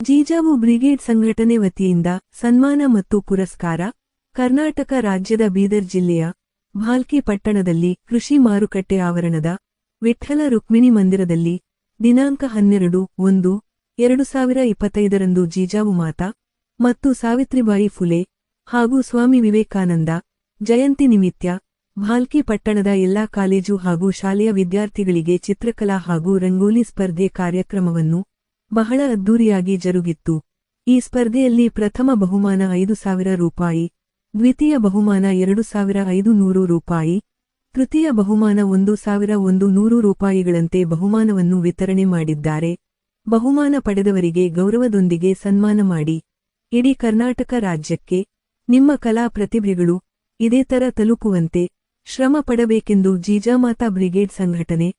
ಜೀಜಾವು brigade ಸಂಘಟನೆ ವತಿಯಿಂದ ಸನ್ಮಾನ ಮತ್ತು ಪುರಸ್ಕಾರ. ಕರ್ನಾಟಕ ರಾಜ್ಯದ ಬೀದರ್ ಜಿಲ್ಲೆಯ ಭಾಲ್ಕಿ ಪಟ್ಟಣದಲ್ಲಿ ಕೃಷಿ ಮಾರುಕಟ್ಟೆ ಆವರಣದ ವಿಠ್ಠಲ ರುಕ್ಮಿಣಿ ಮಂದಿರದಲ್ಲಿ ದಿನಾಂಕ 12/1/2025 ಜೀಜಾವು ಮಾತಾ ಮತ್ತು ಸಾವಿತ್ರಿಬಾಯಿ ಫುಲೆ ಹಾಗೂ ಸ್ವಾಮಿ ವಿವೇಕಾನಂದ ಜಯಂತಿ ನಿಮಿತ್ತ ಭಾಲ್ಕಿ ಪಟ್ಟಣದ ಎಲ್ಲಾ ಕಾಲೇಜು ಹಾಗೂ ಶಾಲೆಯ ವಿದ್ಯಾರ್ಥಿಗಳಿಗೆ ಚಿತ್ರಕಲಾ ಹಾಗೂ ರಂಗೋಲಿ ಸ್ಪರ್ಧೆ ಕಾರ್ಯಕ್ರಮವನ್ನು ಬಹಳ ಅದ್ದೂರಿಯಾಗಿ ಜರುಗಿತ್ತು. ಈ ಸ್ಪರ್ಧೆಯಲ್ಲಿ ಪ್ರಥಮ ಬಹುಮಾನ 5,000 ರೂಪಾಯಿ, ದ್ವಿತೀಯ ಬಹುಮಾನ 2,500 ರೂಪಾಯಿ, ತೃತೀಯ ಬಹುಮಾನ 1,100 ರೂಪಾಯಿಗಳಂತೆ ಬಹುಮಾನವನ್ನು ವಿತರಣೆ ಮಾಡಿದ್ದಾರೆ. ಬಹುಮಾನ ಪಡೆದವರಿಗೆ ಗೌರವದೊಂದಿಗೆ ಸನ್ಮಾನ ಮಾಡಿ ಇಡೀ ಕರ್ನಾಟಕ ರಾಜ್ಯಕ್ಕೆ ನಿಮ್ಮ ಕಲಾ ಪ್ರತಿಭೆಗಳು ಇದೇ ತರ ತಲುಪುವಂತೆ ಶ್ರಮ ಪಡಬೇಕೆಂದು ಜೀಜಾಮಾತಾ ಬ್ರಿಗೇಡ್ ಸಂಘಟನೆ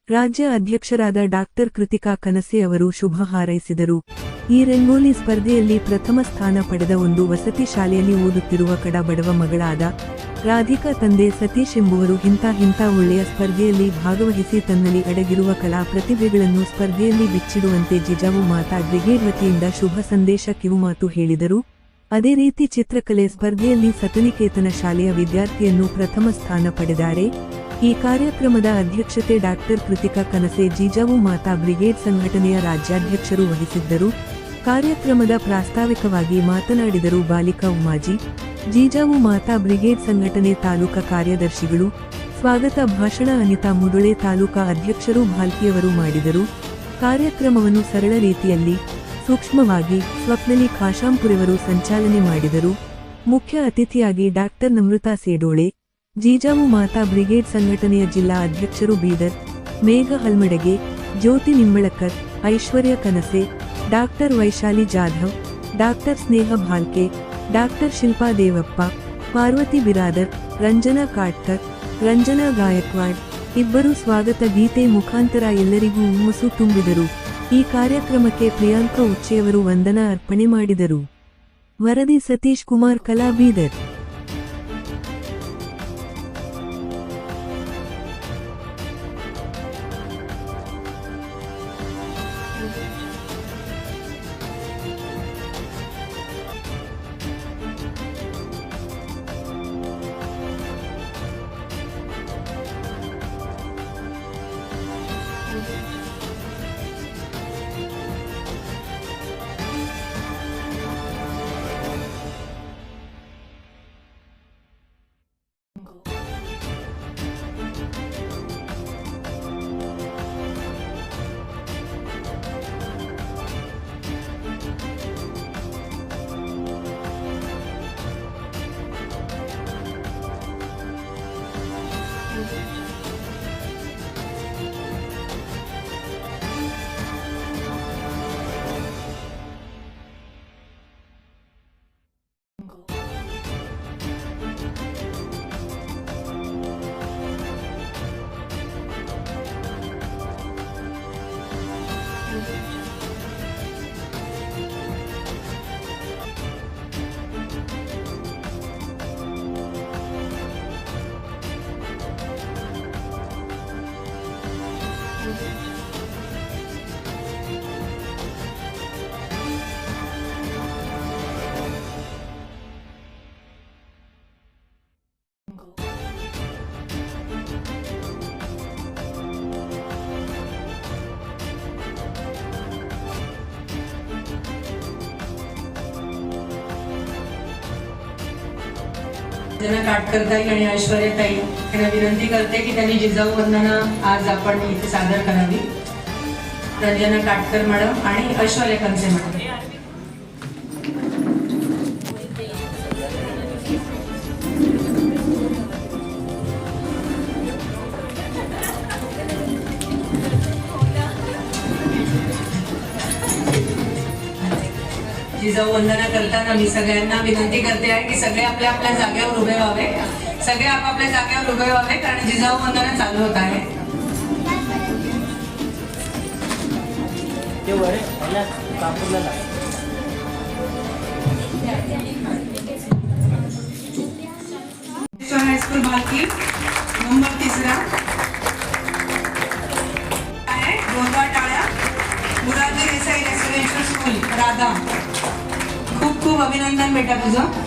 ರಾಜ್ಯ ಅಧ್ಯಕ್ಷರಾದ ಡಾಕ್ಟರ್ ಕೃತಿಕಾ ಕನಸೆ ಅವರು ಶುಭ ಹಾರೈಸಿದರು. ಈ ರಂಗೋಲಿ ಸ್ಪರ್ಧೆಯಲ್ಲಿ ಪ್ರಥಮ ಸ್ಥಾನ ಪಡೆದ ಒಂದು ವಸತಿ ಶಾಲೆಯಲ್ಲಿ ಓದುತ್ತಿರುವ ಕಡ ಬಡವ ಮಗಳಾದ ರಾಧಿಕಾ ತಂದೆ ಸತೀಶ್ ಎಂಬುವರು ಇಂಥ ಒಳ್ಳೆಯ ಸ್ಪರ್ಧೆಯಲ್ಲಿ ಭಾಗವಹಿಸಿ ತನ್ನಲ್ಲಿ ಅಡಗಿರುವ ಕಲಾ ಪ್ರತಿಭೆಗಳನ್ನು ಸ್ಪರ್ಧೆಯಲ್ಲಿ ಬಿಚ್ಚಿಡುವಂತೆ ಜೀಜಾವು ಮಾತಾ ಬ್ರಿಗೇಡ್ ವತಿಯಿಂದ ಶುಭ ಸಂದೇಶ ಕಿವುಮಾತು ಹೇಳಿದರು. ಅದೇ ರೀತಿ ಚಿತ್ರಕಲೆ ಸ್ಪರ್ಧೆಯಲ್ಲಿ ಸತನಿಕೇತನ ಶಾಲೆಯ ವಿದ್ಯಾರ್ಥಿಯನ್ನು ಪ್ರಥಮ ಸ್ಥಾನ ಪಡೆದಾರೆ. ಈ ಕಾರ್ಯಕ್ರಮದ ಅಧ್ಯಕ್ಷತೆ ಡಾಕ್ಟರ್ ಕೃತಿಕಾ ಕನಸೆ ಜೀಜಾವು ಮಾತಾ ಬ್ರಿಗೇಡ್ ಸಂಘಟನೆಯ ರಾಜ್ಯಾಧ್ಯಕ್ಷರು ವಹಿಸಿದ್ದರು. ಕಾರ್ಯಕ್ರಮದ ಪ್ರಾಸ್ತಾವಿಕವಾಗಿ ಮಾತನಾಡಿದರು ಬಾಲಿಕಾ ಉಮಾಜಿ. ಜೀಜಾವು ಮಾತಾ ಬ್ರಿಗೇಡ್ ಸಂಘಟನೆ ತಾಲೂಕಾ ಕಾರ್ಯದರ್ಶಿಗಳು. ಸ್ವಾಗತ ಭಾಷಣ ಅನಿತಾ ಮುದುಳೆ ತಾಲೂಕಾ ಅಧ್ಯಕ್ಷರು ಭಾಲ್ಕಿಯವರು ಮಾಡಿದರು. ಕಾರ್ಯಕ್ರಮವನ್ನು ಸರಳ ರೀತಿಯಲ್ಲಿ ಸೂಕ್ಷ್ಮವಾಗಿ ಸ್ವಪ್ನಲಿ ಖಾಶಾಂಪುರವರು ಸಂಚಾಲನೆ ಮಾಡಿದರು. ಮುಖ್ಯ ಅತಿಥಿಯಾಗಿ ಡಾಕ್ಟರ್ ನಮೃತಾ ಸೇಡೋಳೆ, ಜೀಜಾವು ಮಾತಾ ಬ್ರಿಗೇಡ್ ಸಂಘಟನೆಯ ಜಿಲ್ಲಾ ಅಧ್ಯಕ್ಷರು ಬೀದರ್ ಮೇಘ ಹಲ್ಮಡಗೆ, ಜ್ಯೋತಿ ನಿಂಬಳಕರ್, ಐಶ್ವರ್ಯ ಕನಸೆ, ಡಾಕ್ಟರ್ ವೈಶಾಲಿ ಜಾಧವ್, ಡಾಕ್ಟರ್ ಸ್ನೇಹ ಭಾಲ್ಕೆ, ಡಾಕ್ಟರ್ ಶಿಲ್ಪಾ ದೇವಪ್ಪ, ಪಾರ್ವತಿ ಬಿರಾದರ್, ರಂಜನಾ ಕಾಟ್ಕರ್, ರಂಜನಾ ಗಾಯಕ್ವಾಡ್ ಇಬ್ಬರು ಸ್ವಾಗತ ಗೀತೆ ಮುಖಾಂತರ ಎಲ್ಲರಿಗೂ ಹುಮ್ಮಸ್ಸು ತುಂಬಿದರು. ಈ ಕಾರ್ಯಕ್ರಮಕ್ಕೆ ಪ್ರಿಯಾಂಕ ಉಚ್ಚೆಯವರು ವಂದನಾ ಅರ್ಪಣೆ ಮಾಡಿದರು. ವರದಿ ಸತೀಶ್ ಕುಮಾರ್, ಕಲಾ, ಬೀದರ್. रंजना काटकरताई आणि ऐश्वर्याताई यांना विनंती करते की त्यांनी जिजाऊ वंदना आज आपण इथे सादर करावी. रंजना काटकर मॅडम आणि ऐश्वर्या कनसे मॅडम. जिजाऊ वंदना करताना मी सगळ्यांना विनंती करते आहे की सगळे आपल्या आपल्या जागेवर उभे व्हावे. सगळे आपापल्या जागेवर उभे व्हावे कारण जिजाऊ वंदना चालू होत आहे. हायस्कूल भालकी नंबर 3 आहे गोरवा टाळा मुरारजी देसाई रेसिडेन्शियल स्कूल. राधा, खूप खूप अभिनंदन बेटा तुझं.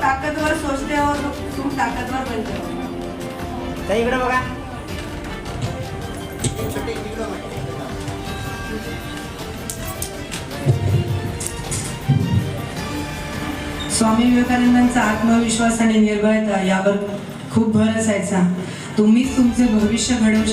ताकतवर सोचते हो तुम ताकतवर बनते हो. इकडे बघा. स्वामी विवेकानंदांचा आत्मविश्वास आणि निर्भयता यावर खूप भर असायचा. तुम्हीच तुमचे भविष्य घडवू